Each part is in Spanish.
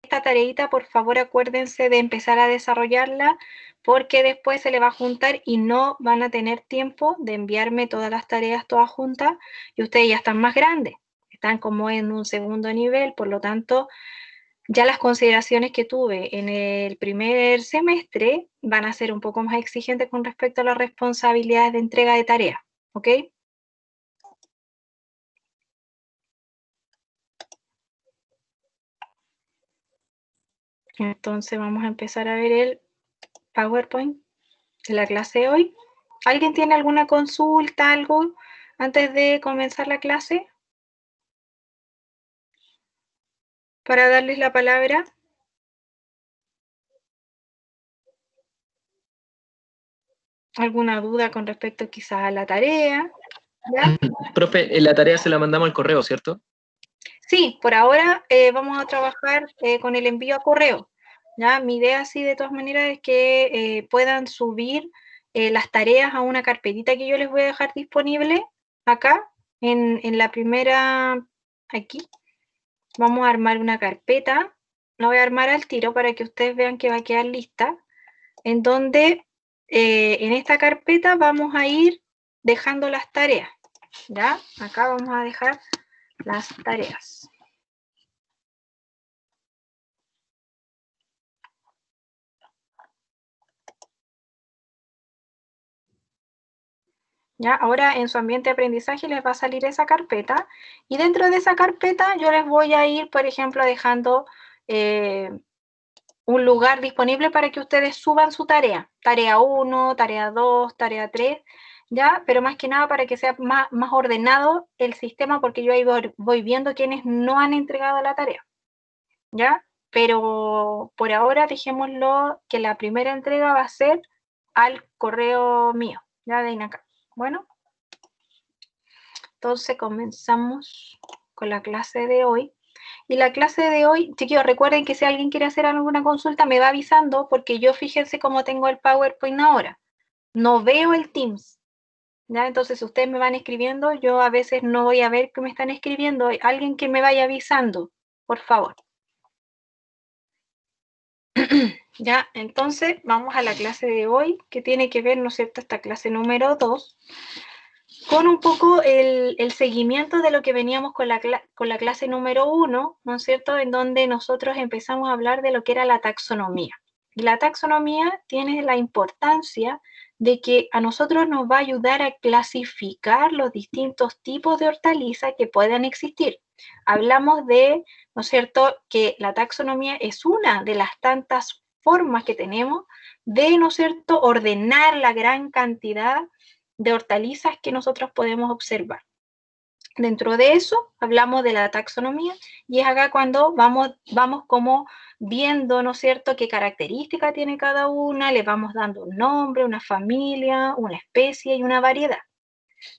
esta tareita, por favor, acuérdense de empezar a desarrollarla, porque después se le va a juntar y no van a tener tiempo de enviarme todas las tareas todas juntas, y ustedes ya están más grandes, están como en un segundo nivel, por lo tanto, ya las consideraciones que tuve en el primer semestre van a ser un poco más exigentes con respecto a las responsabilidades de entrega de tareas, ¿ok? Entonces vamos a empezar a ver el PowerPoint de la clase de hoy. ¿Alguien tiene alguna consulta, algo, antes de comenzar la clase? Para darles la palabra. ¿Alguna duda con respecto quizás a la tarea? ¿Ya? Profe, la tarea se la mandamos al correo, ¿cierto? Sí, por ahora vamos a trabajar con el envío a correo. ¿Ya? Mi idea, sí, de todas maneras, es que puedan subir las tareas a una carpetita que yo les voy a dejar disponible acá, en la primera, aquí. Vamos a armar una carpeta, la voy a armar al tiro para que ustedes vean que va a quedar lista, en donde en esta carpeta vamos a ir dejando las tareas, ¿ya? Acá vamos a dejar las tareas. ¿Ya? Ahora en su ambiente de aprendizaje les va a salir esa carpeta, y dentro de esa carpeta yo les voy a ir, por ejemplo, dejando un lugar disponible para que ustedes suban su tarea. Tarea 1, tarea 2, tarea 3, ¿ya? Pero más que nada para que sea más ordenado el sistema, porque yo ahí voy viendo quienes no han entregado la tarea, ¿ya? Pero por ahora dejémoslo que la primera entrega va a ser al correo mío, ¿ya? De INACAP. Bueno. Entonces comenzamos con la clase de hoy. Y la clase de hoy, chiquillos, recuerden que si alguien quiere hacer alguna consulta me va avisando, porque yo, fíjense cómo tengo el PowerPoint ahora. No veo el Teams, ¿ya? Entonces ustedes me van escribiendo, yo a veces no voy a ver que me están escribiendo. Alguien que me vaya avisando, por favor. Ya, entonces vamos a la clase de hoy, que tiene que ver, ¿no es cierto?, esta clase número 2, con un poco el seguimiento de lo que veníamos con la clase número 1, ¿no es cierto?, en donde nosotros empezamos a hablar de lo que era la taxonomía. Y la taxonomía tiene la importancia de que a nosotros nos va a ayudar a clasificar los distintos tipos de hortalizas que puedan existir. Hablamos de, ¿no es cierto?, que la taxonomía es una de las tantas formas que tenemos de, ¿no es cierto?, ordenar la gran cantidad de hortalizas que nosotros podemos observar. Dentro de eso hablamos de la taxonomía, y es acá cuando vamos como viendo, ¿no es cierto?, qué característica tiene cada una, le vamos dando un nombre, una familia, una especie y una variedad.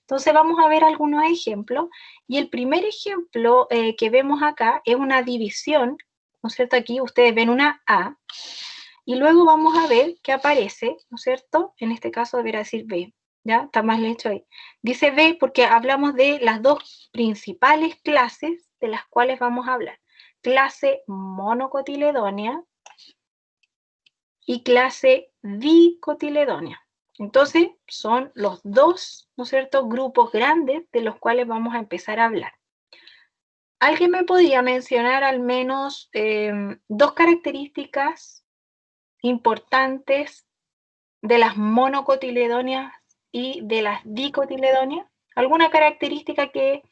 Entonces vamos a ver algunos ejemplos, y el primer ejemplo que vemos acá es una división, ¿no es cierto? Aquí ustedes ven una A, y luego vamos a ver qué aparece, ¿no es cierto? En este caso debería decir B, ¿ya? Está mal hecho ahí. Dice B porque hablamos de las dos principales clases de las cuales vamos a hablar. Clase monocotiledónea y clase dicotiledónea. Entonces, son los dos, ¿no es cierto?, grupos grandes de los cuales vamos a empezar a hablar. ¿Alguien me podría mencionar al menos dos características importantes de las monocotiledóneas y de las dicotiledóneas? ¿Alguna característica que,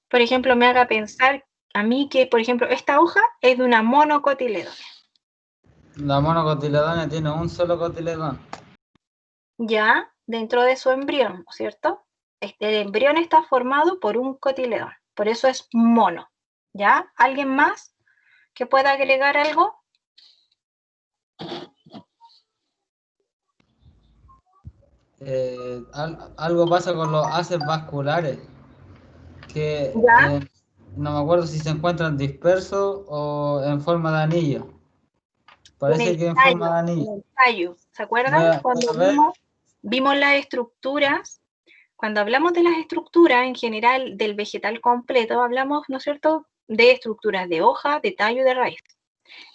por ejemplo, me haga pensar a mí que, por ejemplo, esta hoja es de una monocotiledónea? La monocotiledónea tiene un solo cotiledón. Ya, dentro de su embrión, ¿no es cierto? El embrión está formado por un cotiledón, por eso es mono. ¿Ya? ¿Alguien más que pueda agregar algo? Algo pasa con los haces vasculares, que ¿Ya? no me acuerdo si se encuentran dispersos o en forma de anillo. Parece que en forma de anillo. En el tallo. ¿Se acuerdan? Voy Cuando a ver. vimos las estructuras, cuando hablamos de las estructuras en general del vegetal completo, hablamos, ¿no es cierto?, de estructuras de hoja, de tallo y de raíz.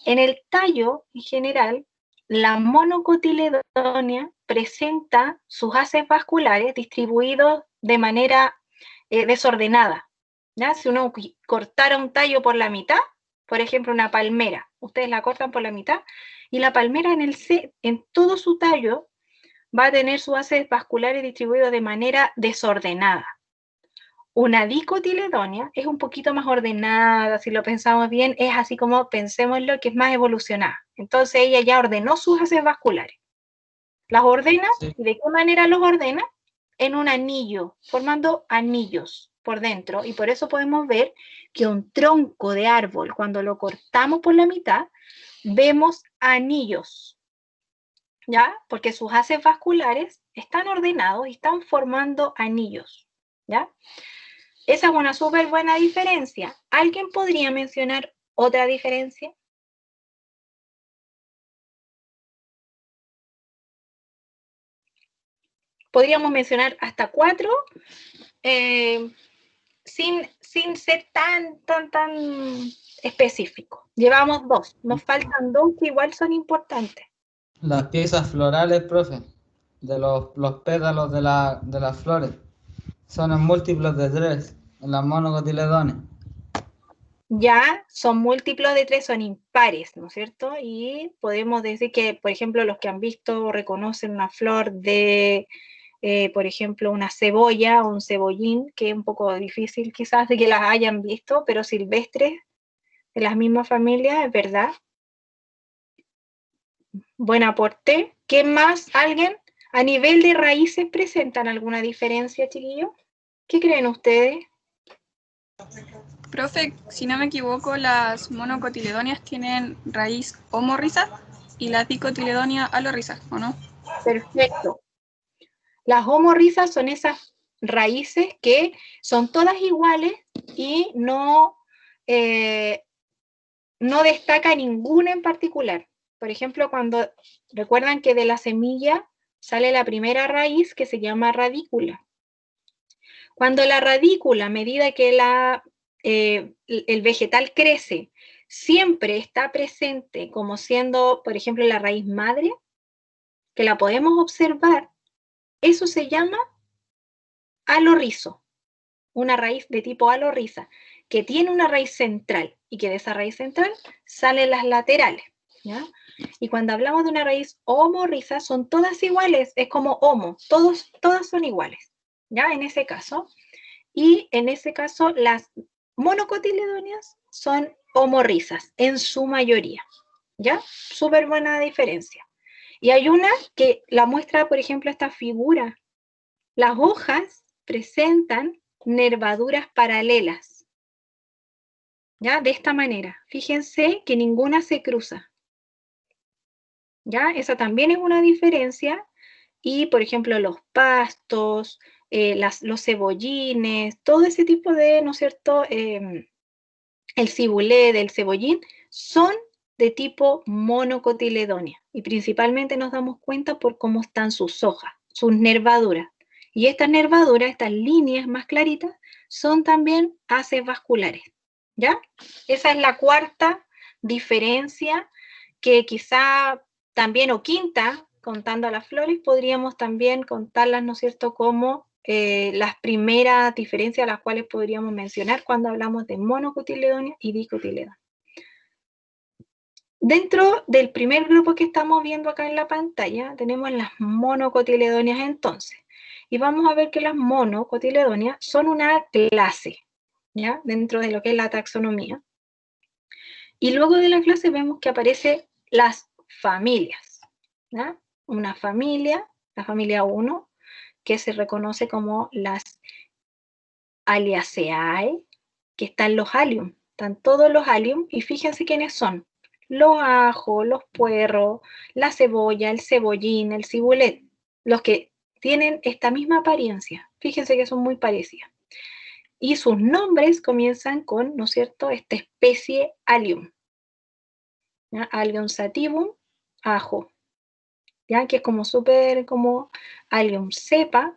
En el tallo, en general, la monocotiledónea presenta sus haces vasculares distribuidos de manera desordenada. ¿Ya? Si uno cortara un tallo por la mitad, por ejemplo una palmera, ustedes la cortan por la mitad, y la palmera en todo su tallo va a tener sus haces vasculares distribuidos de manera desordenada. Una dicotiledónea es un poquito más ordenada, si lo pensamos bien, es así como pensémoslo, que es más evolucionada. Entonces ella ya ordenó sus haces vasculares. Las ordena, Sí. ¿y de qué manera los ordena? En un anillo, formando anillos por dentro. Y por eso podemos ver que un tronco de árbol, cuando lo cortamos por la mitad, vemos anillos, ¿ya? Porque sus haces vasculares están ordenados y están formando anillos, ¿ya? Esa es una súper buena diferencia. ¿Alguien podría mencionar otra diferencia? Podríamos mencionar hasta 4, sin ser tan específico. Llevamos 2, nos faltan 2 que igual son importantes. Las piezas florales, profe, de los pétalos de las flores, son en múltiplos de 3, en las monocotiledones. Ya son múltiplos de 3, son impares, ¿no es cierto? Y podemos decir que, por ejemplo, los que han visto reconocen una flor de, por ejemplo, una cebolla o un cebollín, que es un poco difícil quizás de que las hayan visto, pero silvestres, de las mismas familias, es verdad. Buen aporte. ¿Qué más? ¿Alguien? ¿A nivel de raíces presentan alguna diferencia, chiquillos? ¿Qué creen ustedes? Profe, si no me equivoco, las monocotiledonias tienen raíz homorriza y las dicotiledonias alorriza, ¿o no? Perfecto. Las homorrizas son esas raíces que son todas iguales y no destaca ninguna en particular. Por ejemplo, cuando recuerdan que de la semilla sale la primera raíz que se llama radícula. Cuando la radícula, a medida que el vegetal crece, siempre está presente como siendo, por ejemplo, la raíz madre, que la podemos observar, eso se llama alorrizo, una raíz de tipo alorriza, que tiene una raíz central y que de esa raíz central salen las laterales, ¿ya? Y cuando hablamos de una raíz homorriza, son todas iguales, es como homo, todas son iguales, ¿ya? En ese caso. Y en ese caso, las monocotiledóneas son homorrizas en su mayoría, ¿ya? Súper buena diferencia. Y hay una que la muestra, por ejemplo, esta figura. Las hojas presentan nervaduras paralelas, ¿ya? De esta manera. Fíjense que ninguna se cruza, ¿ya? Esa también es una diferencia. Y, por ejemplo, los pastos, los cebollines, todo ese tipo de, ¿no es cierto?, el cibulet, el cebollín, son de tipo monocotiledónea. Y principalmente nos damos cuenta por cómo están sus hojas, sus nervaduras. Y estas nervaduras, estas líneas más claritas, son también haces vasculares, ¿ya? Esa es la cuarta diferencia que quizá también, o quinta, contando a las flores, podríamos también contarlas, ¿no es cierto?, como las primeras diferencias a las cuales podríamos mencionar cuando hablamos de monocotiledonia y dicotiledonia. Dentro del primer grupo que estamos viendo acá en la pantalla, tenemos las monocotiledonias entonces. Y vamos a ver que las monocotiledonias son una clase, ¿ya? Dentro de lo que es la taxonomía. Y luego de la clase vemos que aparecen las familias, ¿ya? Una familia, la familia 1, que se reconoce como las Aliaceae, que están los Allium, están todos los Allium, y fíjense quiénes son: los ajos, los puerros, la cebolla, el cebollín, el cibulet, los que tienen esta misma apariencia. Fíjense que son muy parecidas. Y sus nombres comienzan con, ¿no es cierto?, esta especie Allium, ¿ya? Allium sativum, ajo, ¿ya? Que es como súper como Allium cepa,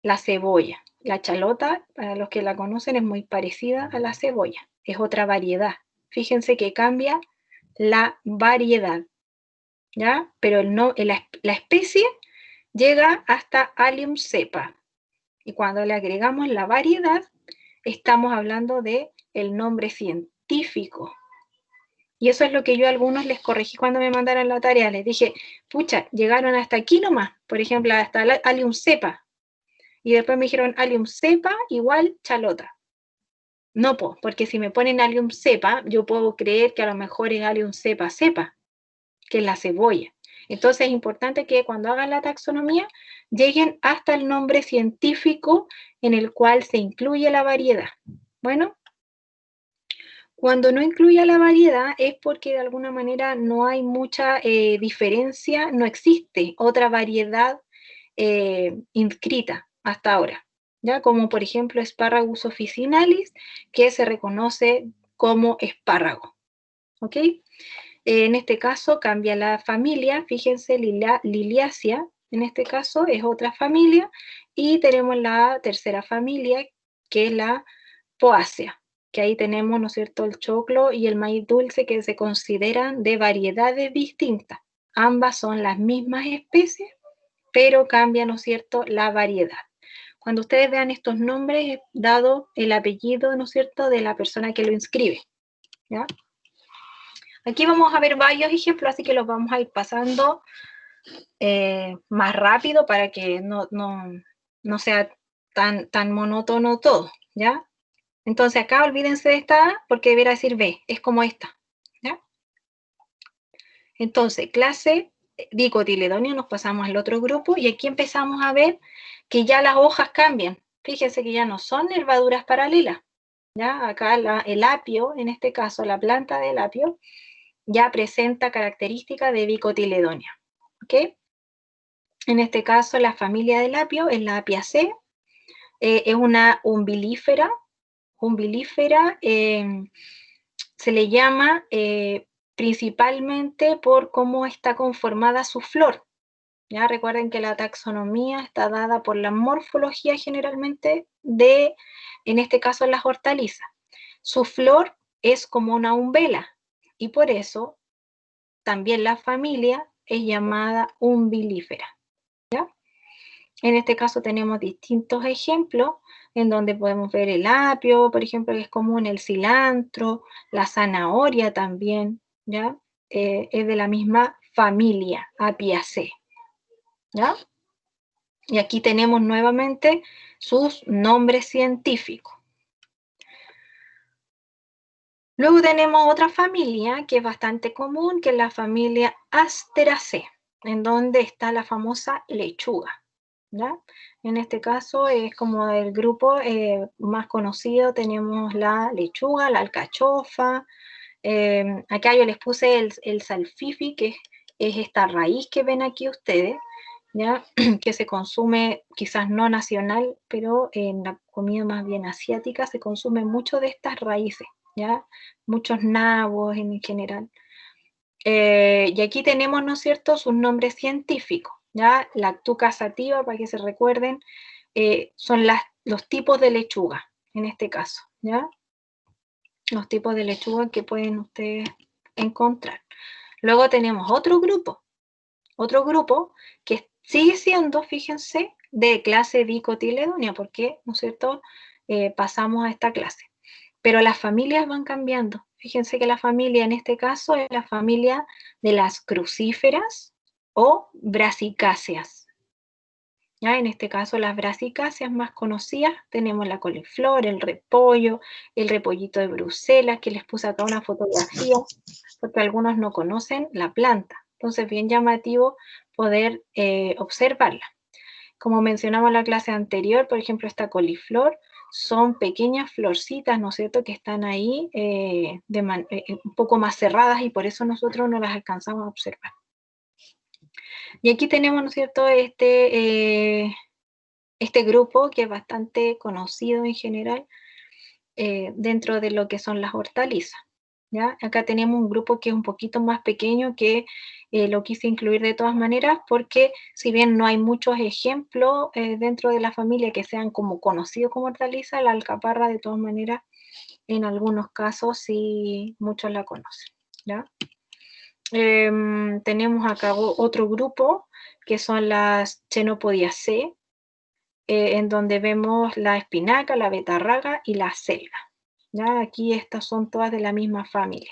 la cebolla. La chalota, para los que la conocen, es muy parecida a la cebolla, es otra variedad. Fíjense que cambia la variedad, ¿ya? Pero la especie llega hasta Allium cepa. Y cuando le agregamos la variedad, estamos hablando de el nombre científico. Y eso es lo que yo a algunos les corregí cuando me mandaron la tarea. Les dije, pucha, llegaron hasta aquí nomás, por ejemplo, hasta Allium cepa. Y después me dijeron Allium cepa igual chalota. No, porque si me ponen Allium cepa, yo puedo creer que a lo mejor es Allium cepa, que es la cebolla. Entonces es importante que cuando hagan la taxonomía lleguen hasta el nombre científico en el cual se incluye la variedad. Bueno, cuando no incluya la variedad es porque de alguna manera no hay mucha diferencia, no existe otra variedad inscrita hasta ahora, ¿ya? Como por ejemplo Sparagus officinalis, que se reconoce como espárrago, ¿ok? En este caso cambia la familia, fíjense, Liliaceae, en este caso es otra familia, y tenemos la tercera familia, que es la Poaceae, que ahí tenemos, ¿no es cierto?, el choclo y el maíz dulce, que se consideran de variedades distintas. Ambas son las mismas especies, pero cambia, ¿no es cierto?, la variedad. Cuando ustedes vean estos nombres, dado el apellido, ¿no es cierto?, de la persona que lo inscribe, ¿ya? Aquí vamos a ver varios ejemplos, así que los vamos a ir pasando más rápido para que no sea tan monótono todo, ¿ya? Entonces acá olvídense de esta A porque debería decir B, es como esta, ¿ya? Entonces, clase dicotiledonea, nos pasamos al otro grupo y aquí empezamos a ver que ya las hojas cambian. Fíjense que ya no son nervaduras paralelas, ¿ya? Acá el apio, en este caso la planta del apio, ya presenta características de dicotiledonea, ¿ok? En este caso, la familia del apio es la Apiaceae, es una umbilífera, se le llama principalmente por cómo está conformada su flor. Ya recuerden que la taxonomía está dada por la morfología generalmente en este caso, las hortalizas. Su flor es como una umbela y por eso también la familia es llamada umbilífera, ¿ya? En este caso tenemos distintos ejemplos en donde podemos ver el apio, por ejemplo, que es común, el cilantro, la zanahoria también, ¿ya? Es de la misma familia, Apiaceae, ¿ya? Y aquí tenemos nuevamente sus nombres científicos. Luego tenemos otra familia que es bastante común, que es la familia Asteraceae, en donde está la famosa lechuga, ¿ya? En este caso es como el grupo más conocido, tenemos la lechuga, la alcachofa, acá yo les puse el salfifi, que es esta raíz que ven aquí ustedes, ¿ya? Que se consume quizás no nacional, pero en la comida más bien asiática se consume mucho de estas raíces, ¿ya? Muchos nabos en general. Y aquí tenemos, ¿no es cierto?, sus nombres científicos, ¿ya? Lactuca sativa, para que se recuerden, son los tipos de lechuga, en este caso, ¿ya? Los tipos de lechuga que pueden ustedes encontrar. Luego tenemos otro grupo que sigue siendo, fíjense, de clase dicotiledonea, porque, ¿no es cierto?, pasamos a esta clase. Pero las familias van cambiando. Fíjense que la familia en este caso es la familia de las crucíferas o brasicáceas. ¿Ya? En este caso las brasicáceas más conocidas tenemos la coliflor, el repollo, el repollito de Bruselas, que les puse acá una fotografía, porque algunos no conocen la planta. Entonces, bien llamativo poder observarla. Como mencionamos en la clase anterior, por ejemplo, esta coliflor, son pequeñas florcitas, ¿no es cierto?, que están ahí un poco más cerradas y por eso nosotros no las alcanzamos a observar. Y aquí tenemos, ¿no es cierto?, este grupo que es bastante conocido en general dentro de lo que son las hortalizas, ¿ya? Acá tenemos un grupo que es un poquito más pequeño que lo quise incluir de todas maneras porque si bien no hay muchos ejemplos dentro de la familia que sean como conocidos como hortaliza, la alcaparra de todas maneras en algunos casos sí muchos la conocen, ¿ya? Tenemos acá otro grupo que son las Chenopodiaceae, en donde vemos la espinaca, la betarraga y la selga. ¿Ya? Aquí estas son todas de la misma familia.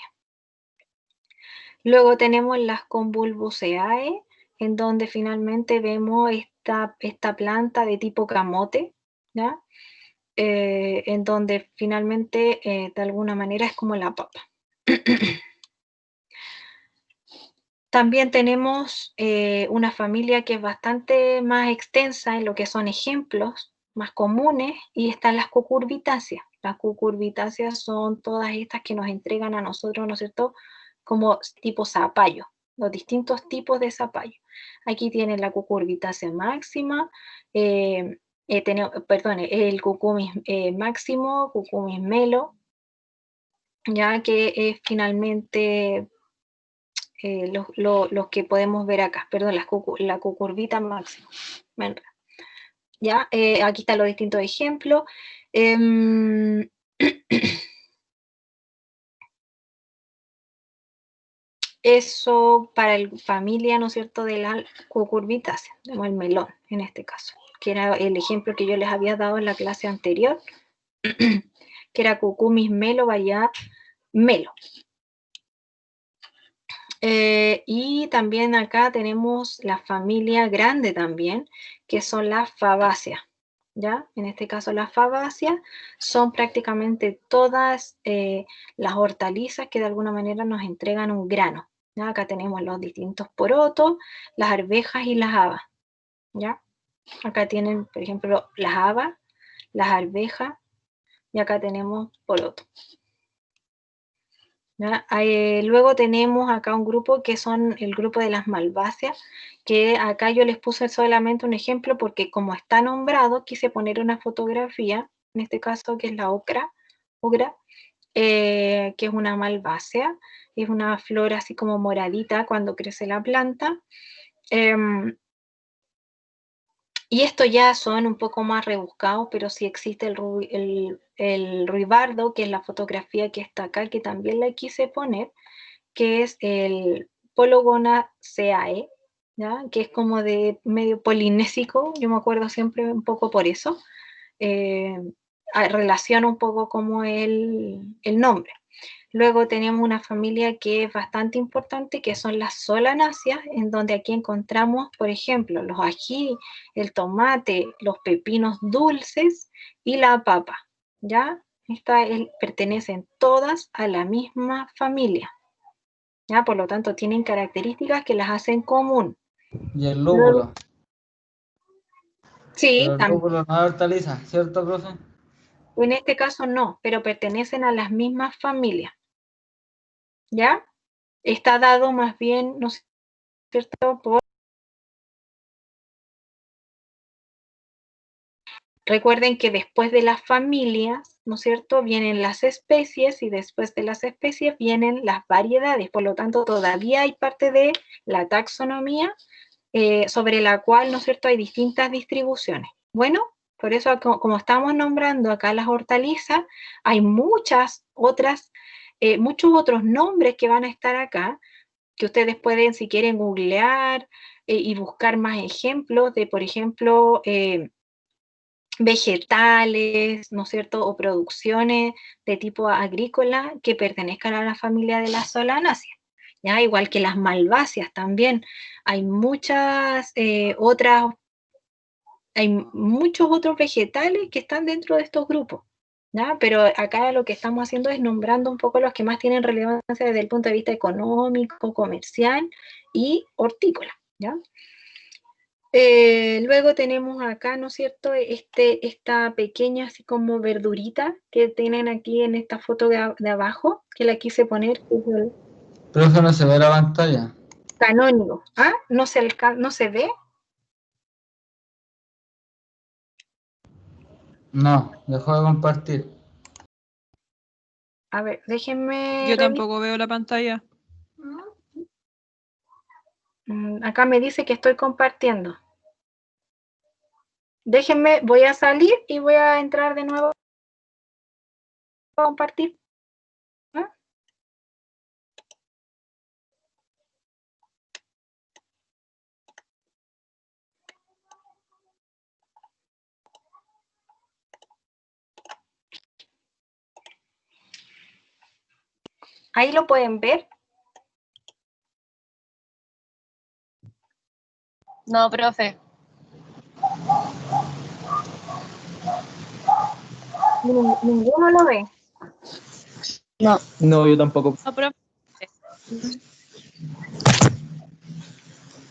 Luego tenemos las Convulbuceae, en donde finalmente vemos esta planta de tipo camote, ¿ya? En donde finalmente de alguna manera es como la papa. También tenemos una familia que es bastante más extensa en lo que son ejemplos más comunes, y están las cucurbitáceas. Las cucurbitáceas son todas estas que nos entregan a nosotros, ¿no es cierto?, como tipo zapallo, los distintos tipos de zapallo. Aquí tienen la cucurbitácea máxima, el cucumis máximo, cucumis melo, ya que es finalmente los que podemos ver acá, perdón, la cucurbita máxima. ¿Ya? Aquí están los distintos ejemplos. Eso para la familia, ¿no es cierto?, de la cucurbitácea, o el melón en este caso, que era el ejemplo que yo les había dado en la clase anterior, que era cucumis melo, vaya melo. Y también acá tenemos la familia grande también, que son las fabáceas, ¿ya? En este caso las fabáceas son prácticamente todas las hortalizas que de alguna manera nos entregan un grano, ¿ya? Acá tenemos los distintos porotos, las arvejas y las habas, ¿ya? Acá tienen, por ejemplo, las habas, las arvejas, y acá tenemos porotos. Luego tenemos acá un grupo que son el grupo de las malváceas, que acá yo les puse solamente un ejemplo porque como está nombrado, quise poner una fotografía, en este caso que es la ocra, que es una malvácea, es una flor así como moradita cuando crece la planta. Y estos ya son un poco más rebuscados, pero sí existe el ruibardo, que es la fotografía que está acá, que también la quise poner, que es el Pologonaceae, ¿ya? Que es como de medio polinésico, yo me acuerdo siempre un poco por eso, relaciona un poco como el nombre. Luego tenemos una familia que es bastante importante, que son las solanáceas, en donde aquí encontramos, por ejemplo, los ají, el tomate, los pepinos dulces y la papa, ¿ya? Pertenecen todas a la misma familia, ¿ya? Por lo tanto, tienen características que las hacen común. Y el lúpulo. Sí, Pero el lúpulo no es hortaliza, ¿cierto, profe? en este caso no, pero pertenecen a las mismas familias, ¿ya? Está dado más bien, ¿no es cierto?, por... Recuerden que después de las familias, ¿no es cierto?, vienen las especies, y después de las especies vienen las variedades. Por lo tanto, todavía hay parte de la taxonomía sobre la cual, ¿no es cierto?, hay distintas distribuciones. Bueno, por eso, como estamos nombrando acá las hortalizas, hay muchas otras, muchos otros nombres que van a estar acá, que ustedes pueden, si quieren, googlear y buscar más ejemplos de, por ejemplo, vegetales, ¿no es cierto?, o producciones de tipo agrícola que pertenezcan a la familia de las solanáceas, ¿ya? Igual que las malváceas también. Hay muchas hay muchos otros vegetales que están dentro de estos grupos, ¿ya? Pero acá lo que estamos haciendo es nombrando un poco los que más tienen relevancia desde el punto de vista económico, comercial y hortícola, ¿ya? Luego tenemos acá, ¿no es cierto?, esta pequeña así como verdurita que tienen aquí en esta foto de abajo, que la quise poner, que es el Profe, no se ve la pantalla. canónigo. ¿Ah? ¿No se ve? No, dejó de compartir. A ver, déjenme Yo revisar. tampoco veo la pantalla. Acá me dice que estoy compartiendo. Déjenme, voy a salir y voy a entrar de nuevo a compartir. ¿Ah? ¿Ahí lo pueden ver? No, profe. Ninguno lo ve. No, yo tampoco. No, profe.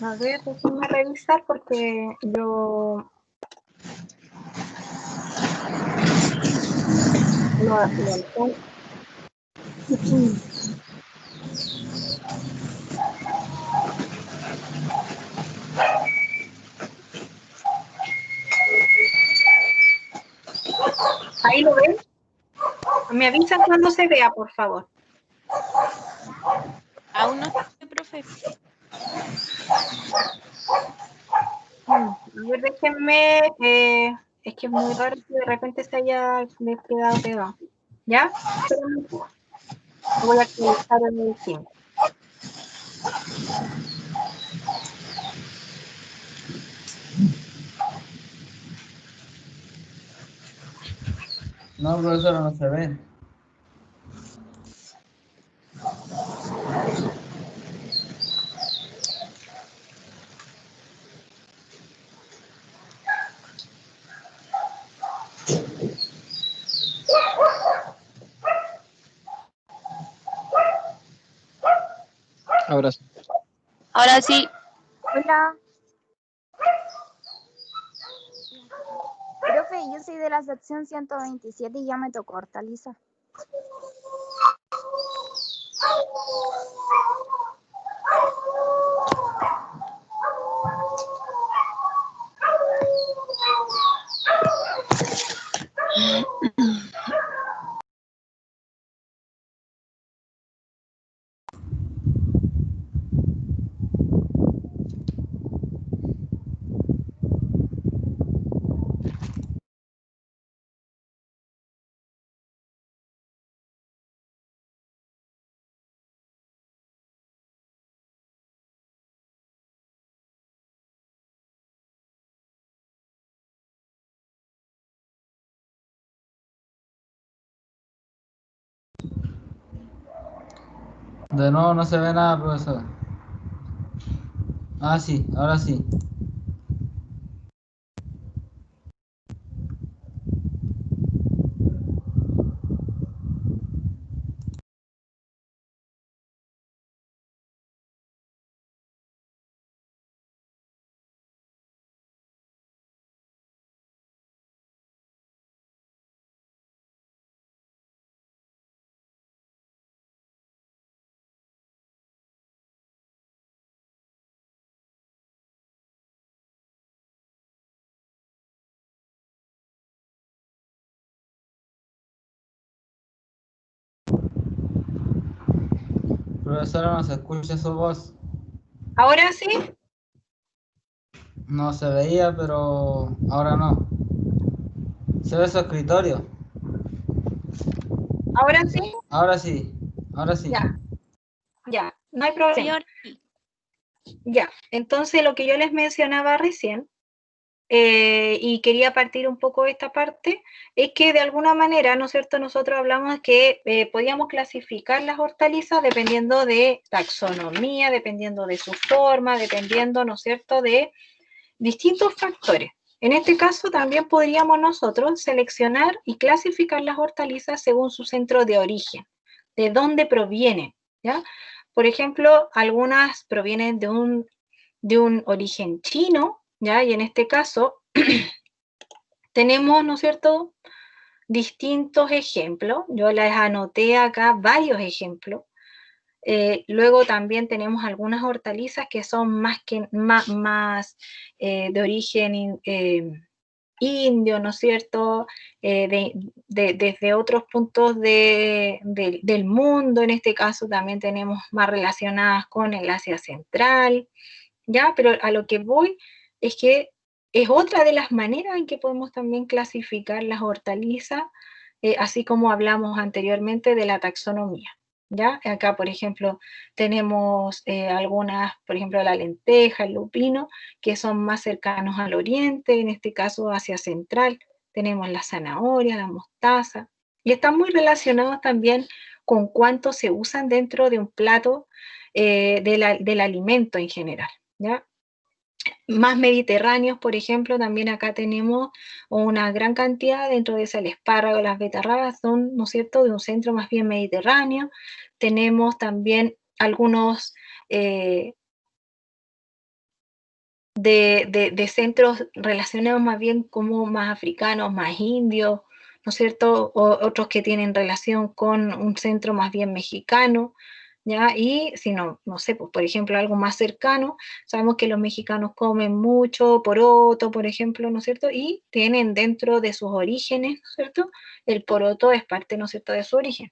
A ver, déjenme revisar porque yo lo ¿Ahí lo ven? Me avisan cuando se vea, por favor. Aún no, profe. A ver, déjenme, es que es muy raro que de repente se haya quedado pegado. ¿Ya? Espérenme un poco. Voy a actualizar el tiempo. No, profesora, no se ve. Ahora sí. Ahora sí. Hola. Profe, yo soy de la sección 127 y ya me tocó hortaliza. De nuevo no se ve nada, profesor. Ah, sí, ahora sí. Profesora, no se escucha su voz. ¿Ahora sí? No se veía, pero ahora no. Se ve su escritorio. ¿Ahora sí? Ahora sí, ahora sí. Ya, no hay Sí, problema. ahora sí. Ya, entonces lo que yo les mencionaba recién, y quería partir un poco de esta parte, es que de alguna manera, ¿no es cierto?, nosotros hablamos que podíamos clasificar las hortalizas dependiendo de taxonomía, dependiendo de su forma, dependiendo, ¿no es cierto?, de distintos factores. En este caso también podríamos nosotros seleccionar y clasificar las hortalizas según su centro de origen, de dónde provienen, ¿ya? Por ejemplo, algunas provienen de un origen chino, ¿ya? Y en este caso tenemos, ¿no es cierto?, distintos ejemplos. Yo les anoté acá varios ejemplos. Luego también tenemos algunas hortalizas que son más de origen indio, ¿no es cierto? Desde otros puntos del mundo, en este caso también tenemos más relacionadas con el Asia Central, ¿ya? Pero a lo que voy es que es otra de las maneras en que podemos también clasificar las hortalizas, así como hablamos anteriormente de la taxonomía, ¿ya? Acá, por ejemplo, tenemos algunas, por ejemplo, la lenteja, el lupino, que son más cercanos al oriente, en este caso Asia Central. Tenemos la zanahoria, la mostaza, y están muy relacionados también con cuánto se usan dentro de un plato del alimento en general, ¿ya? Más mediterráneos, por ejemplo, también acá tenemos una gran cantidad dentro de ese, el espárrago, las betarragas son, ¿no es cierto?, de un centro más bien mediterráneo. Tenemos también algunos de centros relacionados más bien como más africanos, más indios, ¿no es cierto?, otros que tienen relación con un centro más bien mexicano, ¿ya? Y si no, no sé, pues por ejemplo, algo más cercano, sabemos que los mexicanos comen mucho poroto, por ejemplo, ¿no es cierto? Y tienen dentro de sus orígenes, ¿no es cierto? El poroto es parte, ¿no es cierto?, de su origen.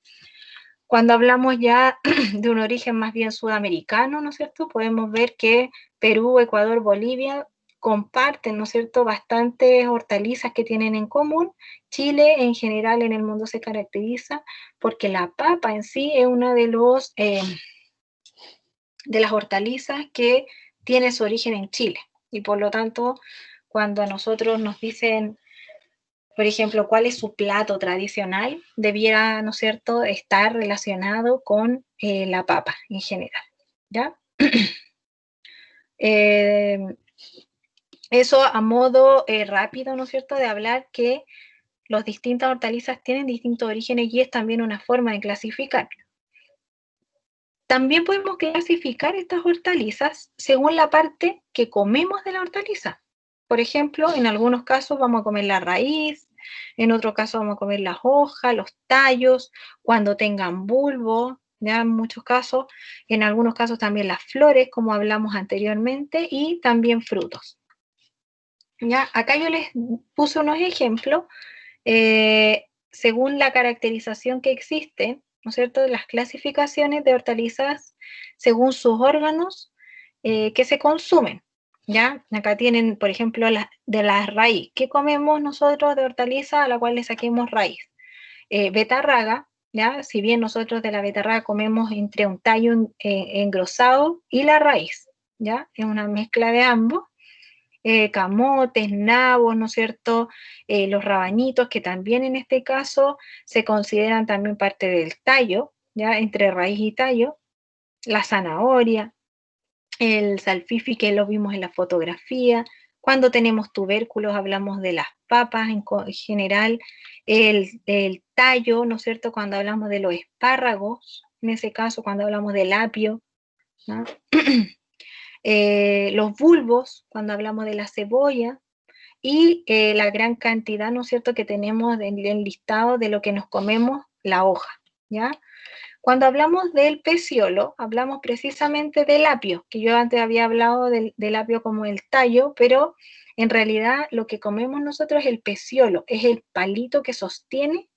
Cuando hablamos ya de un origen más bien sudamericano, ¿no es cierto?, podemos ver que Perú, Ecuador, Bolivia comparten, ¿no es cierto?, bastantes hortalizas que tienen en común. Chile en general en el mundo se caracteriza porque la papa en sí es una de las hortalizas que tiene su origen en Chile. Y por lo tanto, cuando a nosotros nos dicen, por ejemplo, cuál es su plato tradicional, debiera, ¿no es cierto?, estar relacionado con la papa en general, ¿ya? Eso a modo rápido, ¿no es cierto?, de hablar que las distintas hortalizas tienen distintos orígenes y es también una forma de clasificar. También podemos clasificar estas hortalizas según la parte que comemos de la hortaliza. Por ejemplo, en algunos casos vamos a comer la raíz, en otros casos vamos a comer las hojas, los tallos, cuando tengan bulbo, ya en muchos casos, en algunos casos también las flores, como hablamos anteriormente, y también frutos. Ya, acá yo les puse unos ejemplos según la caracterización que existe, ¿no es cierto?, de las clasificaciones de hortalizas según sus órganos que se consumen, ¿ya? Acá tienen, por ejemplo, de la raíz. ¿Qué comemos nosotros de hortaliza a la cual le saquemos raíz? Betarraga, ¿ya? Si bien nosotros de la betarraga comemos entre un tallo engrosado y la raíz, ¿ya? Es una mezcla de ambos. Camotes, nabos, ¿no es cierto? Los rabanitos, que también en este caso se consideran también parte del tallo, ¿ya? Entre raíz y tallo, la zanahoria, el salfifi que lo vimos en la fotografía. Cuando tenemos tubérculos hablamos de las papas en general, el tallo, ¿no es cierto? Cuando hablamos de los espárragos, en ese caso cuando hablamos del apio, ¿no? Los bulbos, cuando hablamos de la cebolla, y la gran cantidad, ¿no es cierto?, que tenemos en el listado de lo que nos comemos, la hoja, ¿ya? Cuando hablamos del peciolo, hablamos precisamente del apio, que yo antes había hablado del apio como el tallo, pero en realidad lo que comemos nosotros es el peciolo, es el palito que sostiene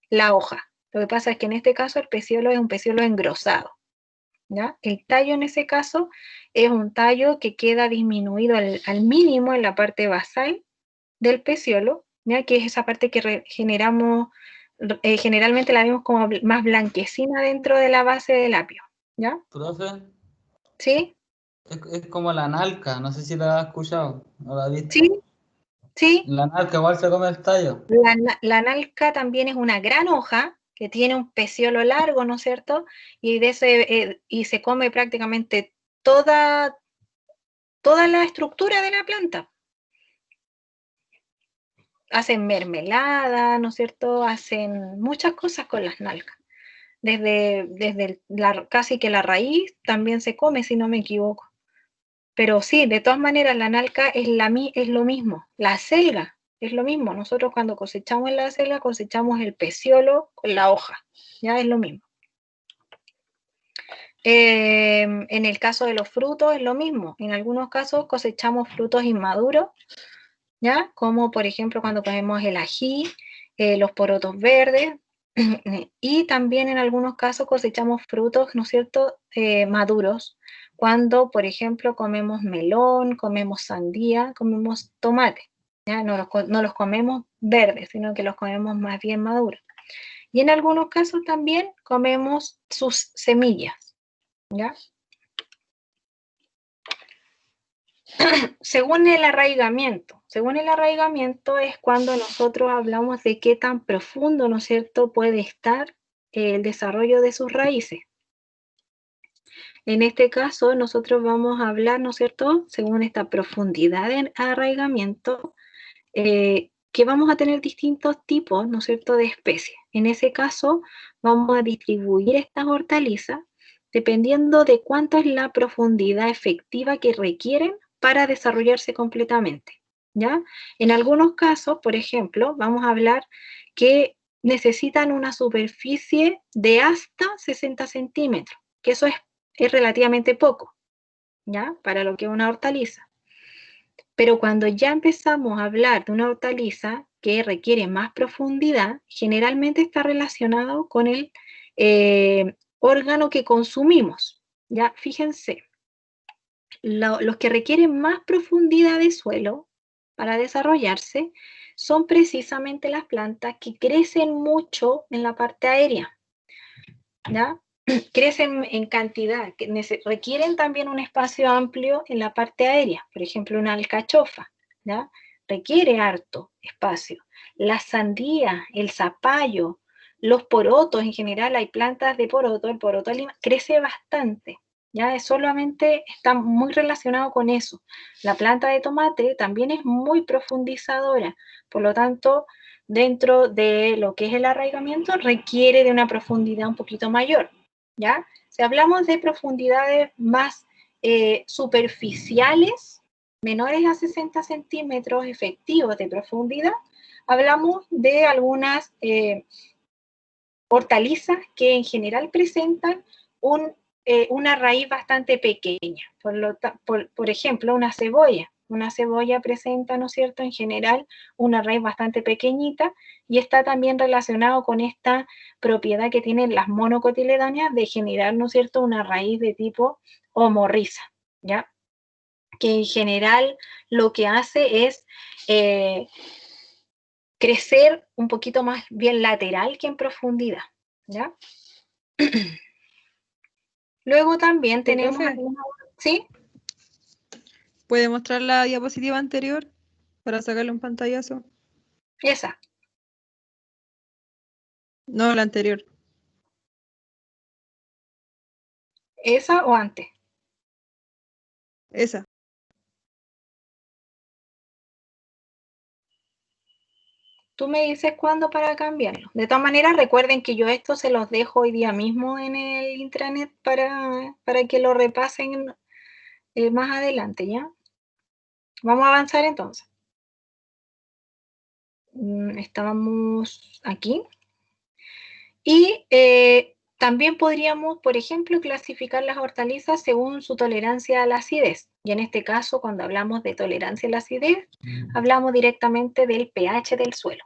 la hoja. Lo que pasa es que en este caso el peciolo es un peciolo engrosado, ¿ya? El tallo en ese caso es un tallo que queda disminuido al mínimo en la parte basal del peciolo, ¿ya? Que es esa parte que generamos, generalmente la vemos como más blanquecina dentro de la base del apio, ¿ya? Profe, ¿Sí? es como la nalca, no sé si la has escuchado o la has visto. Sí, sí. La nalca igual se come el tallo. La nalca también es una gran hoja que tiene un peciolo largo, ¿no es cierto? Y, y se come prácticamente toda la estructura de la planta. Hacen mermelada, ¿no es cierto? Hacen muchas cosas con las nalcas. Desde casi que la raíz también se come, si no me equivoco. Pero sí, de todas maneras, la nalca es lo mismo. La selga es lo mismo. Nosotros cuando cosechamos la selga, cosechamos el peciolo con la hoja. Ya es lo mismo. En el caso de los frutos es lo mismo. En algunos casos cosechamos frutos inmaduros, ¿ya? Como por ejemplo cuando comemos el ají, los porotos verdes, y también en algunos casos cosechamos frutos, ¿no es cierto?, maduros, cuando por ejemplo comemos melón, comemos sandía, comemos tomate, ¿ya? No los comemos verdes, sino que los comemos más bien maduros. Y en algunos casos también comemos sus semillas, ¿ya? Según el arraigamiento es cuando nosotros hablamos de qué tan profundo, ¿no es cierto?, puede estar el desarrollo de sus raíces. En este caso, nosotros vamos a hablar, ¿no es cierto?, según esta profundidad de arraigamiento, que vamos a tener distintos tipos, ¿no es cierto?, de especies. En ese caso, vamos a distribuir estas hortalizas dependiendo de cuánto es la profundidad efectiva que requieren para desarrollarse completamente, ¿ya? En algunos casos, por ejemplo, vamos a hablar que necesitan una superficie de hasta 60 centímetros, que eso es relativamente poco, ¿ya? Para lo que es una hortaliza. Pero cuando ya empezamos a hablar de una hortaliza que requiere más profundidad, generalmente está relacionado con el órgano que consumimos. Ya, fíjense, los que requieren más profundidad de suelo para desarrollarse son precisamente las plantas que crecen mucho en la parte aérea, ¿ya? Crecen en cantidad, que requieren también un espacio amplio en la parte aérea. Por ejemplo, una alcachofa, ¿ya? Requiere harto espacio. La sandía, el zapallo, los porotos, en general hay plantas de poroto, el poroto crece bastante, ¿ya? Solamente está muy relacionado con eso. La planta de tomate también es muy profundizadora, por lo tanto, dentro de lo que es el arraigamiento, requiere de una profundidad un poquito mayor, ¿ya? Si hablamos de profundidades más superficiales, menores a 60 centímetros efectivos de profundidad, hablamos de algunas hortalizas que en general presentan una raíz bastante pequeña. Por ejemplo, una cebolla. Una cebolla presenta, ¿no es cierto?, en general una raíz bastante pequeñita y está también relacionado con esta propiedad que tienen las monocotiledóneas de generar, ¿no es cierto?, una raíz de tipo homorriza, ¿ya? Que en general lo que hace es crecer un poquito más bien lateral que en profundidad, ¿ya? Luego también tenemos alguna... ¿Sí? ¿Puede mostrar la diapositiva anterior para sacarle un pantallazo? Esa. No, la anterior. ¿Esa o antes? Esa. Tú me dices cuándo para cambiarlo. De todas maneras, recuerden que yo esto se los dejo hoy día mismo en el intranet para que lo repasen más adelante, ¿ya? Vamos a avanzar entonces. Estábamos aquí. Y también podríamos, por ejemplo, clasificar las hortalizas según su tolerancia a la acidez. Y en este caso, cuando hablamos de tolerancia a la acidez, hablamos directamente del pH del suelo,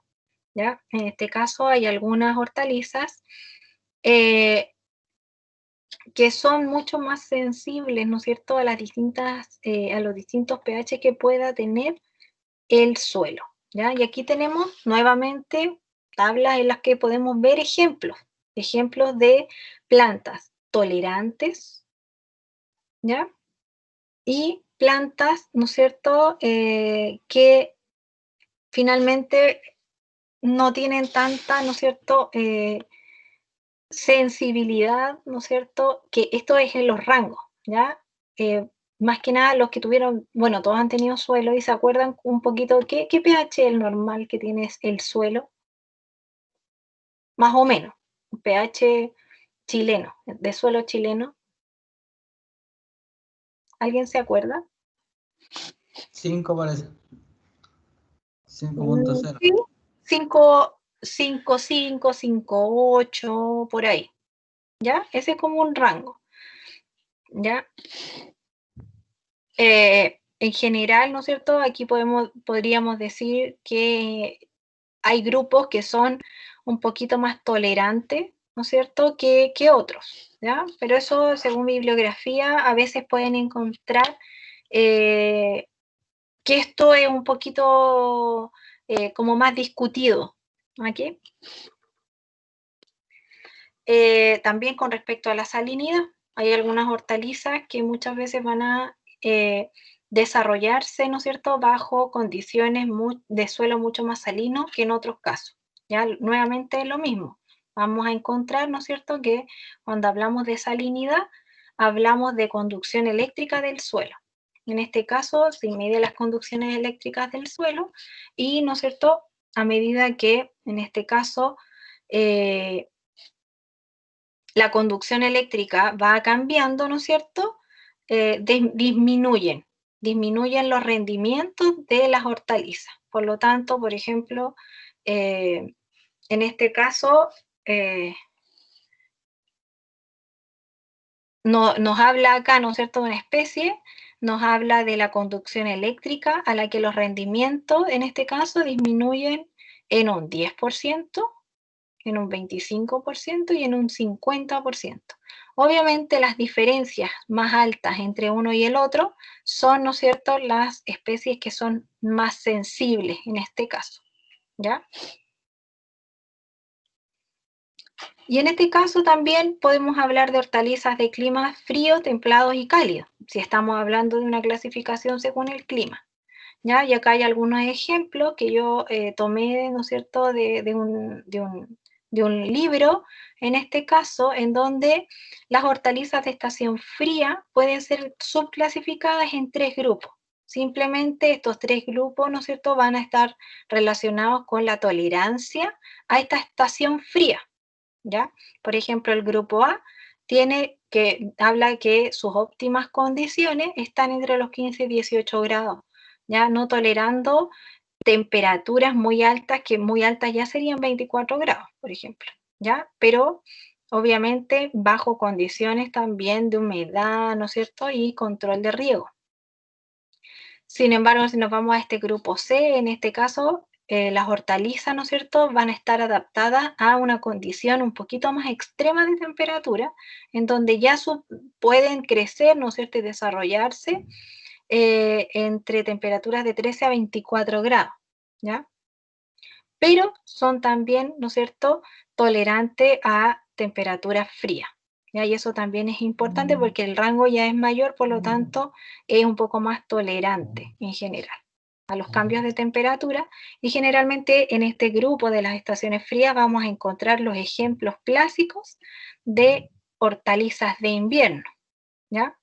¿ya? En este caso hay algunas hortalizas que son mucho más sensibles, ¿no es cierto?, a los distintos pH que pueda tener el suelo, ¿ya? Y aquí tenemos nuevamente tablas en las que podemos ver ejemplos de plantas tolerantes, ¿ya? Y plantas, ¿no es cierto?, que finalmente no tienen tanta, ¿no es cierto?, sensibilidad, ¿no es cierto?, que esto es en los rangos, ¿ya? Más que nada los que tuvieron, bueno, todos han tenido suelo y se acuerdan un poquito, ¿qué pH es el normal que tiene el suelo? Más o menos, un pH chileno, de suelo chileno. ¿Alguien se acuerda? 5 parece. 5.0. Sí, 5.5, 5.8, por ahí, ¿ya? Ese es como un rango, ¿ya? En general, ¿no es cierto? Aquí podríamos decir que hay grupos que son un poquito más tolerantes, ¿no es cierto?, que otros, ¿ya? Pero eso, según bibliografía, a veces pueden encontrar que esto es un poquito como más discutido, ¿aquí? También con respecto a la salinidad, hay algunas hortalizas que muchas veces van a desarrollarse, ¿no es cierto?, bajo condiciones de suelo mucho más salino que en otros casos. Ya nuevamente lo mismo, vamos a encontrar, ¿no es cierto?, que cuando hablamos de salinidad, hablamos de conducción eléctrica del suelo. En este caso, se mide las conducciones eléctricas del suelo y, ¿no es cierto?, a medida que, en este caso, la conducción eléctrica va cambiando, ¿no es cierto?, disminuyen los rendimientos de las hortalizas. Por lo tanto, por ejemplo, en este caso, nos habla acá, ¿no es cierto?, de una especie, nos habla de la conducción eléctrica a la que los rendimientos, en este caso, disminuyen en un 10%, en un 25% y en un 50%. Obviamente las diferencias más altas entre uno y el otro son, ¿no es cierto?, las especies que son más sensibles en este caso, ¿ya? Y en este caso también podemos hablar de hortalizas de clima frío, templado y cálido, si estamos hablando de una clasificación según el clima, ¿ya? Y acá hay algunos ejemplos que yo tomé, ¿no es cierto?, de un libro, en este caso, en donde las hortalizas de estación fría pueden ser subclasificadas en 3 grupos. Simplemente estos 3 grupos, ¿no es cierto?, van a estar relacionados con la tolerancia a esta estación fría, ¿ya? Por ejemplo, el grupo A habla que sus óptimas condiciones están entre los 15 y 18 grados, ¿ya? No tolerando temperaturas muy altas, que muy altas ya serían 24 grados, por ejemplo, ¿ya? Pero obviamente bajo condiciones también de humedad, ¿no es cierto?, y control de riego. Sin embargo, si nos vamos a este grupo C, en este caso, las hortalizas, ¿no es cierto?, van a estar adaptadas a una condición un poquito más extrema de temperatura, en donde ya pueden crecer, ¿no es cierto?, y desarrollarse entre temperaturas de 13 a 24 grados, ¿ya? Pero son también, ¿no es cierto?, tolerantes a temperaturas frías, ¿ya? Y eso también es importante porque el rango ya es mayor, por lo tanto, es un poco más tolerante en general a los cambios de temperatura, y generalmente en este grupo de las estaciones frías vamos a encontrar los ejemplos clásicos de hortalizas de invierno, ¿ya?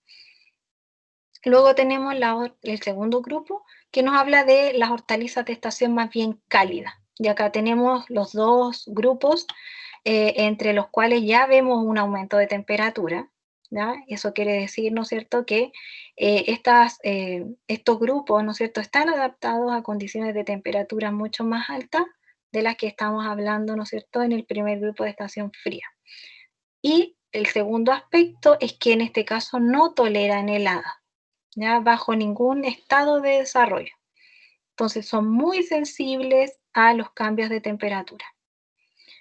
Luego tenemos el segundo grupo, que nos habla de las hortalizas de estación más bien cálida. Y acá tenemos los dos grupos, entre los cuales ya vemos un aumento de temperatura, ¿ya? Eso quiere decir, ¿no es cierto?, que estos grupos, ¿no es cierto?, están adaptados a condiciones de temperatura mucho más altas de las que estamos hablando, ¿no es cierto?, en el primer grupo de estación fría. Y el segundo aspecto es que en este caso no toleran heladas, ¿ya?, bajo ningún estado de desarrollo. Entonces son muy sensibles a los cambios de temperatura.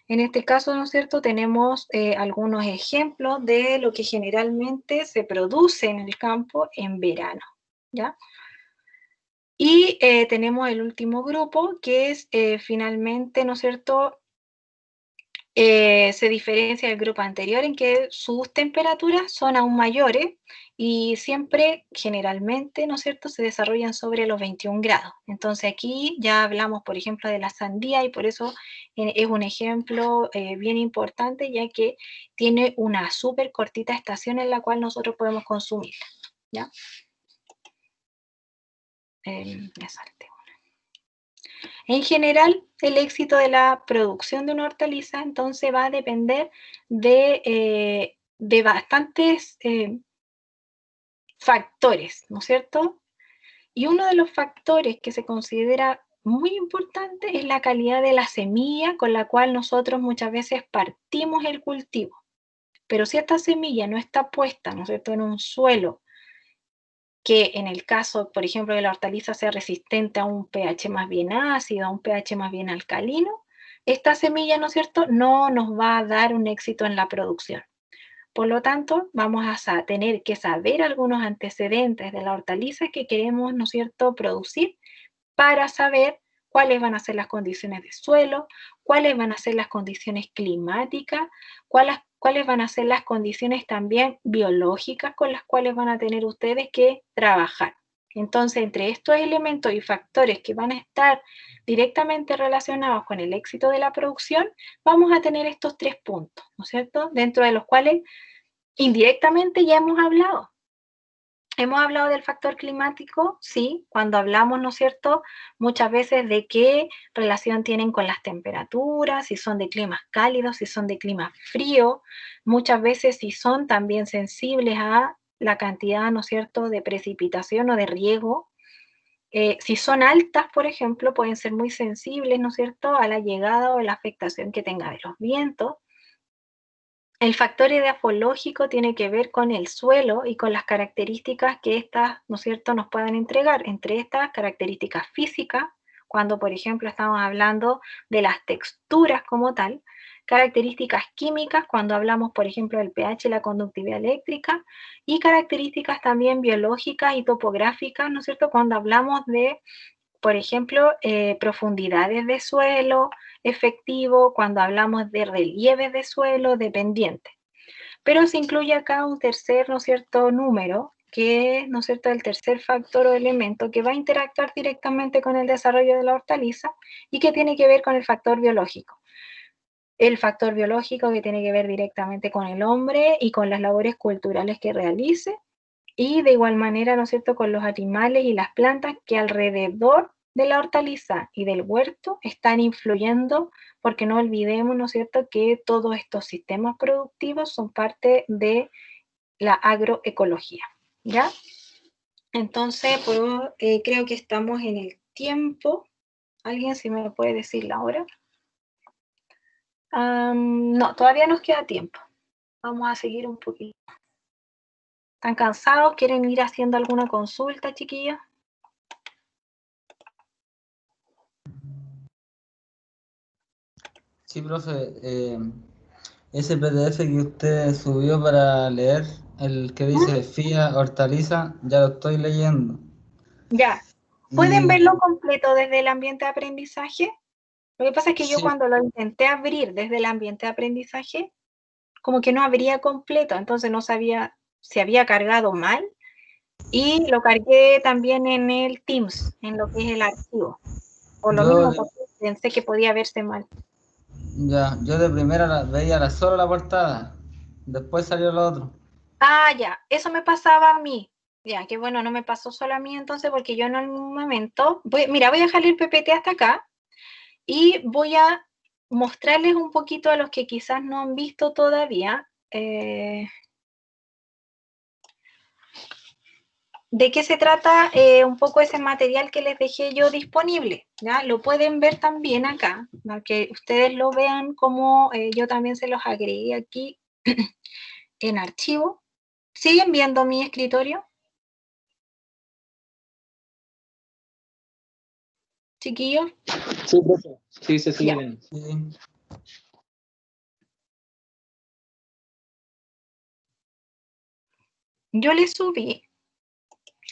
En este caso, ¿no es cierto?, tenemos algunos ejemplos de lo que generalmente se produce en el campo en verano, ¿ya? Y tenemos el último grupo, que es finalmente, ¿no es cierto?, se diferencia del grupo anterior en que sus temperaturas son aún mayores y siempre, generalmente, ¿no es cierto?, se desarrollan sobre los 21 grados. Entonces aquí ya hablamos, por ejemplo, de la sandía, y por eso es un ejemplo bien importante, ya que tiene una súper cortita estación en la cual nosotros podemos consumirla, ¿ya? Me salté. En general, el éxito de la producción de una hortaliza entonces va a depender de bastantes factores, ¿no es cierto? Y uno de los factores que se considera muy importante es la calidad de la semilla con la cual nosotros muchas veces partimos el cultivo. Pero si esta semilla no está puesta, ¿no es cierto?, en un suelo que en el caso, por ejemplo, de la hortaliza sea resistente a un pH más bien ácido, a un pH más bien alcalino, esta semilla, ¿no es cierto?, no nos va a dar un éxito en la producción. Por lo tanto, vamos a tener que saber algunos antecedentes de la hortaliza que queremos, ¿no es cierto?, producir, para saber cuáles van a ser las condiciones de suelo, cuáles van a ser las condiciones climáticas, cuáles van a ser las condiciones también biológicas con las cuales van a tener ustedes que trabajar, Entonces, entre estos elementos y factores que van a estar directamente relacionados con el éxito de la producción, vamos a tener estos 3 puntos, ¿no es cierto? Dentro de los cuales indirectamente ya hemos hablado. Hemos hablado del factor climático, sí, cuando hablamos, ¿no es cierto?, muchas veces de qué relación tienen con las temperaturas, si son de climas cálidos, si son de climas fríos, muchas veces si son también sensibles a la cantidad, ¿no es cierto?, de precipitación o de riego. Si son altas, por ejemplo, pueden ser muy sensibles, ¿no es cierto?, a la llegada o la afectación que tenga de los vientos. El factor edafológico tiene que ver con el suelo y con las características que estas, ¿no es cierto?, nos puedan entregar. Entre estas características físicas, cuando por ejemplo estamos hablando de las texturas como tal, características químicas, cuando hablamos por ejemplo del pH y la conductividad eléctrica, y características también biológicas y topográficas, ¿no es cierto?, cuando hablamos de, por ejemplo, profundidades de suelo, efectivo, cuando hablamos de relieves de suelo, de pendiente. Pero se incluye acá un tercer, ¿no es cierto?, número, que es, ¿no es cierto?, el tercer factor o elemento que va a interactuar directamente con el desarrollo de la hortaliza y que tiene que ver con el factor biológico. El factor biológico que tiene que ver directamente con el hombre y con las labores culturales que realice, y de igual manera, ¿no es cierto?, con los animales y las plantas que alrededor de la hortaliza y del huerto están influyendo, porque no olvidemos, ¿no es cierto?, que todos estos sistemas productivos son parte de la agroecología, ¿ya? Entonces, pues, creo que estamos en el tiempo. ¿Alguien si me puede decir la hora? No, todavía nos queda tiempo. Vamos a seguir un poquito. ¿Están cansados? ¿Quieren ir haciendo alguna consulta, chiquillos? Sí, profe, ese PDF que usted subió para leer, el que dice FIA Hortaliza, ya lo estoy leyendo. Ya. ¿Pueden Y verlo completo desde el ambiente de aprendizaje? Lo que pasa es que yo sí, cuando lo intenté abrir desde el ambiente de aprendizaje, como que no abría completo, entonces no sabía si había cargado mal, y lo cargué también en el Teams, en lo que es el archivo. O lo yo mismo, de, porque pensé que podía verse mal. yo de primera veía solo la portada, después salió lo otro. Ah, ya, eso me pasaba a mí. Ya, que bueno, no me pasó solo a mí entonces, porque yo en algún momento, mira, voy a dejar el PPT hasta acá, y voy a mostrarles un poquito a los que quizás no han visto todavía de qué se trata un poco ese material que les dejé yo disponible. ¿Ya? Lo pueden ver también acá, para que ustedes lo vean como yo también se los agregué aquí en archivo. ¿Siguen viendo mi escritorio? Chiquillos. Sí, profe. Sí, se sigue Ya. viendo. Sí. Yo les subí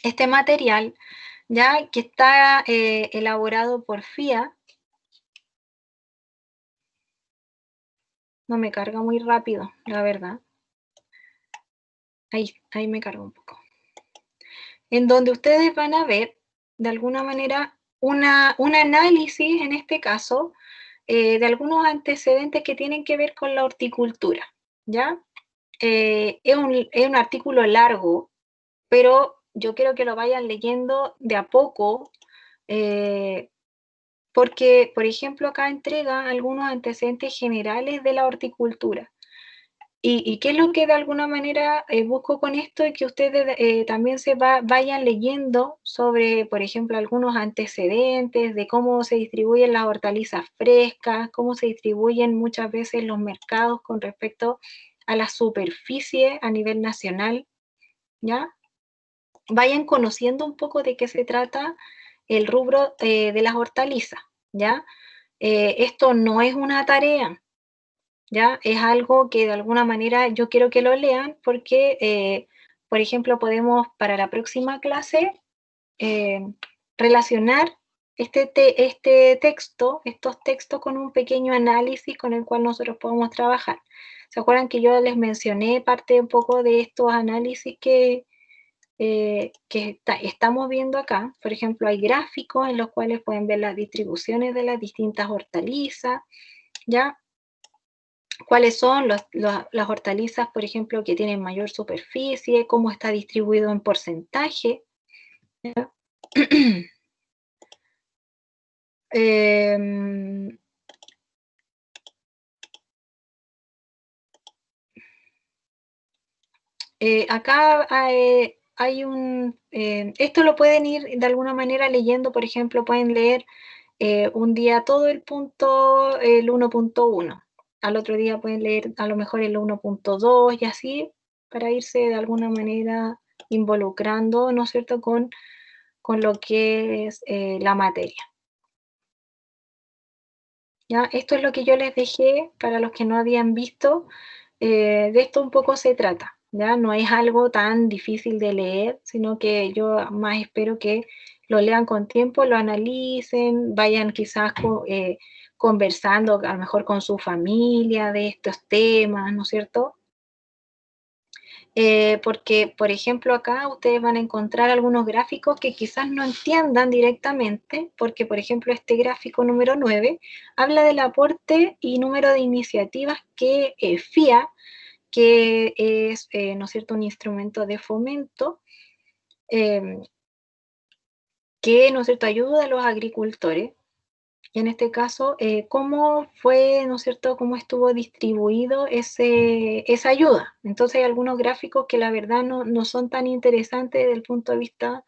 este material, ya que está elaborado por FIA. No me carga muy rápido, la verdad. Ahí me carga un poco. En donde ustedes van a ver, de alguna manera, un análisis, en este caso, de algunos antecedentes que tienen que ver con la horticultura, ¿ya? Es un artículo largo, pero yo quiero que lo vayan leyendo de a poco, porque, por ejemplo, acá entrega algunos antecedentes generales de la horticultura. ¿Y qué es lo que de alguna manera busco con esto? Es que ustedes también vayan leyendo sobre, por ejemplo, algunos antecedentes de cómo se distribuyen las hortalizas frescas, cómo se distribuyen muchas veces los mercados con respecto a la superficie a nivel nacional, ¿ya? Vayan conociendo un poco de qué se trata el rubro de las hortalizas, ¿ya? Esto no es una tarea, ¿ya? Es algo que de alguna manera yo quiero que lo lean porque, por ejemplo, podemos para la próxima clase relacionar estos textos con un pequeño análisis con el cual nosotros podemos trabajar. ¿Se acuerdan que yo les mencioné parte un poco de estos análisis que que estamos viendo acá. Por ejemplo, hay gráficos en los cuales pueden ver las distribuciones de las distintas hortalizas, ¿ya? Cuáles son las hortalizas, por ejemplo, que tienen mayor superficie, cómo está distribuido en porcentaje. Acá hay esto lo pueden ir de alguna manera leyendo, por ejemplo, pueden leer un día todo el 1.1, al otro día pueden leer a lo mejor el 1.2 y así, para irse de alguna manera involucrando, ¿no es cierto?, con lo que es la materia. ¿Ya? Esto es lo que yo les dejé para los que no habían visto. De esto un poco se trata, ¿ya? No es algo tan difícil de leer, sino que yo más espero que lo lean con tiempo, lo analicen, vayan quizás conversando a lo mejor con su familia de estos temas, ¿no es cierto? Porque, por ejemplo, acá ustedes van a encontrar algunos gráficos que quizás no entiendan directamente, porque, por ejemplo, este gráfico número 9 habla del aporte y número de iniciativas que FIA, que es, ¿no es cierto?, un instrumento de fomento que, ¿no es cierto?, ayuda a los agricultores. Y en este caso, cómo fue, ¿no es cierto?, cómo estuvo distribuido esa ayuda. Entonces hay algunos gráficos que la verdad no son tan interesantes desde el punto de vista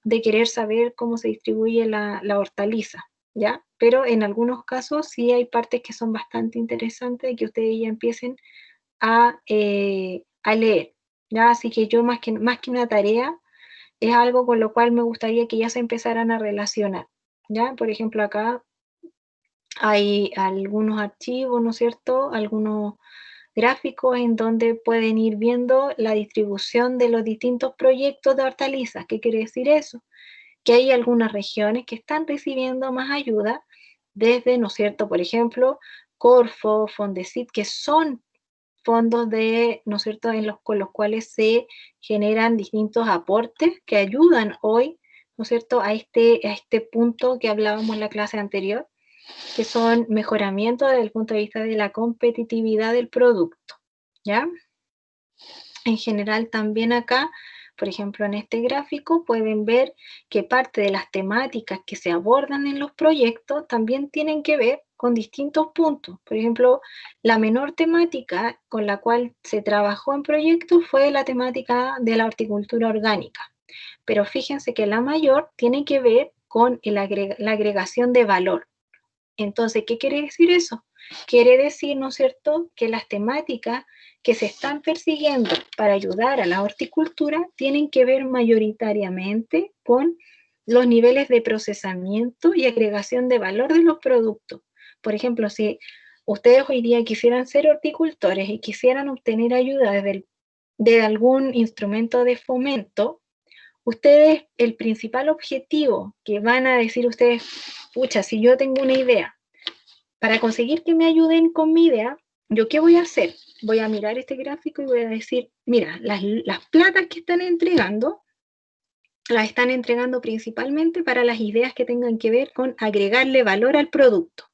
de querer saber cómo se distribuye la hortaliza, ¿ya? Pero en algunos casos sí hay partes que son bastante interesantes y que ustedes ya empiecen a leer, ¿ya? Así que yo más que una tarea, es algo con lo cual me gustaría que ya se empezaran a relacionar, ¿ya? Por ejemplo, acá hay algunos archivos, ¿no es cierto?, algunos gráficos en donde pueden ir viendo la distribución de los distintos proyectos de hortalizas. ¿Qué quiere decir eso? Que hay algunas regiones que están recibiendo más ayuda desde, ¿no es cierto?, por ejemplo, Corfo, Fondesit, que son fondos de, ¿no es cierto?, con los cuales se generan distintos aportes que ayudan hoy, ¿no es cierto?, a este punto que hablábamos en la clase anterior, que son mejoramientos desde el punto de vista de la competitividad del producto, ¿ya? En general también acá, por ejemplo, en este gráfico pueden ver que parte de las temáticas que se abordan en los proyectos también tienen que ver con distintos puntos. Por ejemplo, la menor temática con la cual se trabajó en proyectos fue la temática de la horticultura orgánica. Pero fíjense que la mayor tiene que ver con la agregación de valor. Entonces, ¿qué quiere decir eso? Quiere decir, ¿no es cierto?, que las temáticas que se están persiguiendo para ayudar a la horticultura tienen que ver mayoritariamente con los niveles de procesamiento y agregación de valor de los productos. Por ejemplo, si ustedes hoy día quisieran ser horticultores y quisieran obtener ayuda de algún instrumento de fomento, ustedes, el principal objetivo que van a decir ustedes, pucha, si yo tengo una idea, para conseguir que me ayuden con mi idea, ¿yo qué voy a hacer? Voy a mirar este gráfico y voy a decir, mira, las platas que están entregando, las están entregando principalmente para las ideas que tengan que ver con agregarle valor al producto.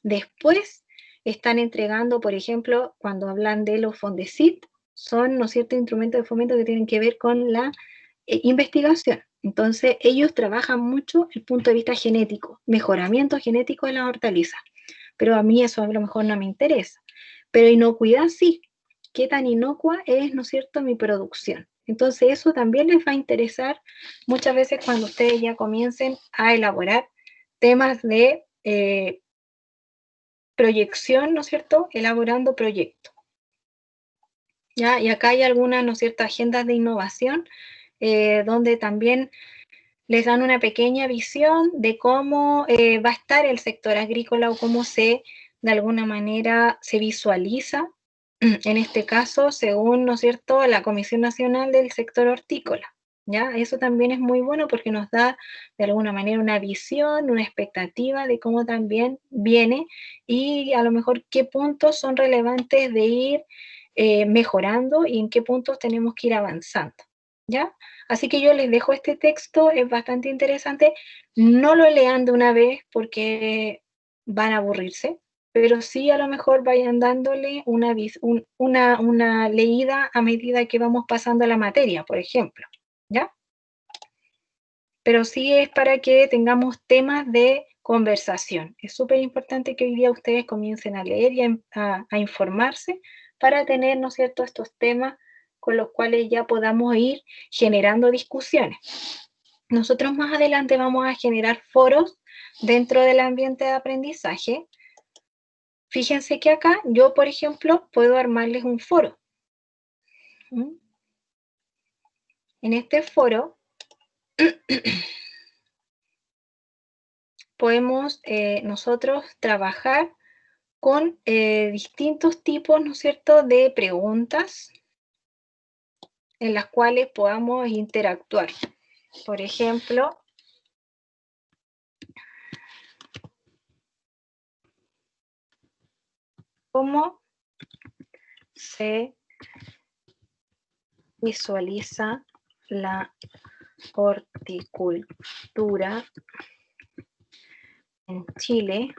Después están entregando, por ejemplo, cuando hablan de los Fondesit, son, ¿no es cierto?, instrumentos de fomento que tienen que ver con la investigación. Entonces, ellos trabajan mucho el punto de vista genético, mejoramiento genético de las hortalizas. Pero a mí eso a lo mejor no me interesa. Pero inocuidad sí. ¿Qué tan inocua es, ¿no es cierto?, mi producción? Entonces, eso también les va a interesar muchas veces cuando ustedes ya comiencen a elaborar temas de proyección, ¿no es cierto?, elaborando proyectos. ¿Ya? Y acá hay algunas, ¿no es cierto?, agendas de innovación donde también les dan una pequeña visión de cómo va a estar el sector agrícola o cómo de alguna manera se visualiza, en este caso, según, ¿no es cierto?, la Comisión Nacional del Sector Hortícola. ¿Ya? Eso también es muy bueno porque nos da de alguna manera una visión, una expectativa de cómo también viene y a lo mejor qué puntos son relevantes de ir mejorando y en qué puntos tenemos que ir avanzando. ¿Ya? Así que yo les dejo este texto, es bastante interesante. No lo lean de una vez porque van a aburrirse, pero sí a lo mejor vayan dándole una leída a medida que vamos pasando la materia, por ejemplo, ¿ya? Pero sí es para que tengamos temas de conversación. Es súper importante que hoy día ustedes comiencen a leer y a informarse para tener, ¿no es cierto?, estos temas con los cuales ya podamos ir generando discusiones. Nosotros más adelante vamos a generar foros dentro del ambiente de aprendizaje. Fíjense que acá yo, por ejemplo, puedo armarles un foro. En este foro podemos nosotros trabajar con distintos tipos, ¿no es cierto?, de preguntas en las cuales podamos interactuar. Por ejemplo, ¿cómo se visualiza la horticultura en Chile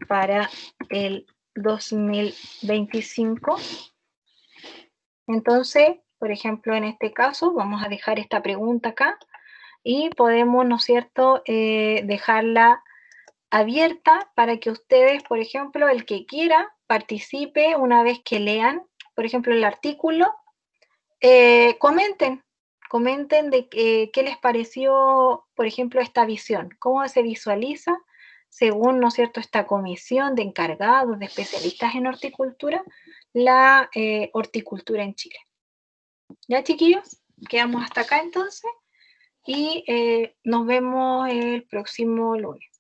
para el 2025? Entonces, por ejemplo, en este caso, vamos a dejar esta pregunta acá y podemos, ¿no es cierto?, dejarla abierta para que ustedes, por ejemplo, el que quiera, participe una vez que lean, por ejemplo, el artículo, comenten de qué les pareció, por ejemplo, esta visión, cómo se visualiza según, ¿no es cierto?, esta comisión de encargados, de especialistas en horticultura, la horticultura en Chile. ¿Ya, chiquillos? Quedamos hasta acá entonces y nos vemos el próximo lunes.